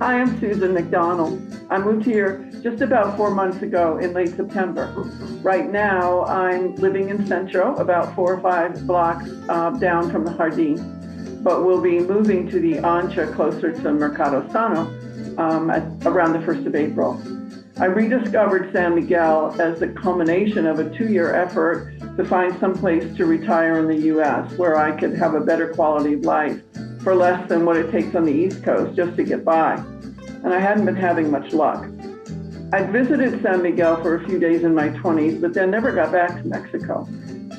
Hi, I'm Susan McDonald. I moved here just about 4 months ago in late September. Right now, I'm living in Centro, about 4 or 5 blocks down from the Jardín, but we'll be moving to the Ancha closer to Mercado Sano around the 1st of April. I rediscovered San Miguel as the culmination of a 2-year effort to find some place to retire in the U.S. where I could have a better quality of life for less than what it takes on the East Coast just to get by. And I hadn't been having much luck. I'd visited San Miguel for a few days in my 20s, but then never got back to Mexico.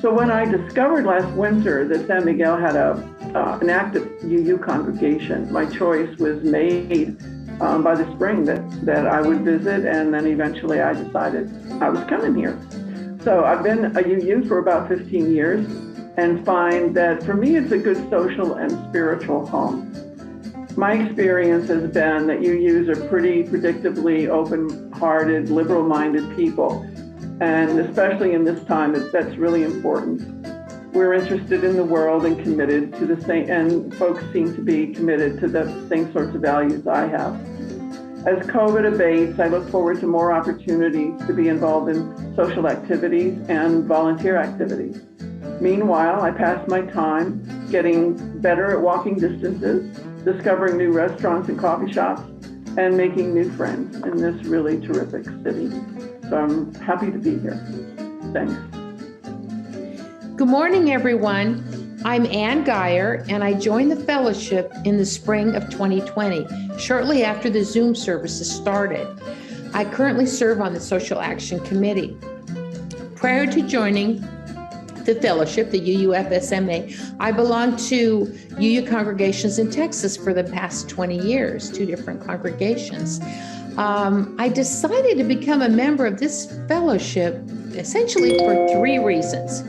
So when I discovered last winter that San Miguel had an active UU congregation, my choice was made by the spring that I would visit, and then eventually I decided I was coming here. So I've been a UU for about 15 years and find that for me it's a good social and spiritual home. My experience has been that UUs are pretty predictably open-hearted, liberal-minded people, and especially in this time, that's really important. We're interested in the world and committed to the same, and folks seem to be committed to the same sorts of values I have. As COVID abates, I look forward to more opportunities to be involved in social activities and volunteer activities. Meanwhile, I pass my time getting better at walking distances, discovering new restaurants and coffee shops, and making new friends in this really terrific city. So I'm happy to be here. Thanks. Good morning, everyone. I'm Ann Geyer, and I joined the fellowship in the spring of 2020, shortly after the Zoom services started. I currently serve on the Social Action Committee. Prior to joining the fellowship, the UUFSMA, I belonged to UU congregations in Texas for the past 20 years, 2 different congregations. I decided to become a member of this fellowship essentially for 3 reasons.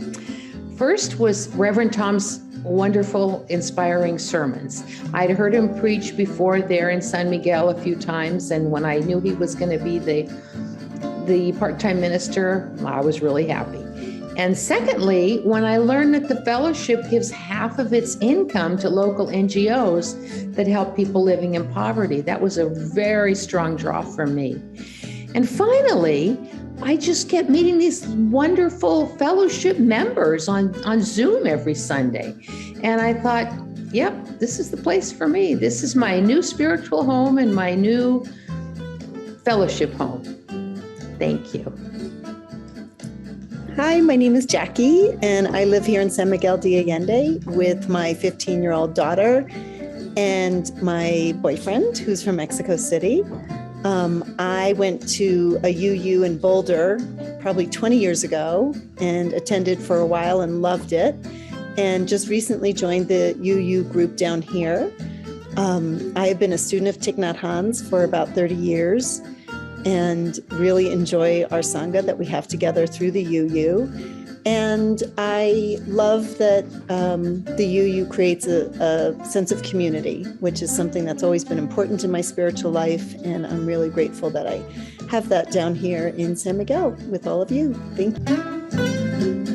First was Reverend Tom's wonderful, inspiring sermons. I'd heard him preach before there in San Miguel a few times, and when I knew he was going to be the part-time minister, I was really happy. And secondly, when I learned that the fellowship gives half of its income to local NGOs that help people living in poverty, that was a very strong draw for me. And finally, I just kept meeting these wonderful fellowship members on Zoom every Sunday. And I thought, yep, this is the place for me. This is my new spiritual home and my new fellowship home. Thank you. Hi, my name is Jackie, and I live here in San Miguel de Allende with my 15-year-old daughter and my boyfriend, who's from Mexico City. I went to a UU in Boulder probably 20 years ago and attended for a while and loved it, and just recently joined the UU group down here. I have been a student of Thich Nhat Hanh's for about 30 years and really enjoy our Sangha that we have together through the UU. And I love that the UU creates a sense of community, which is something that's always been important in my spiritual life. And I'm really grateful that I have that down here in San Miguel with all of you. Thank you.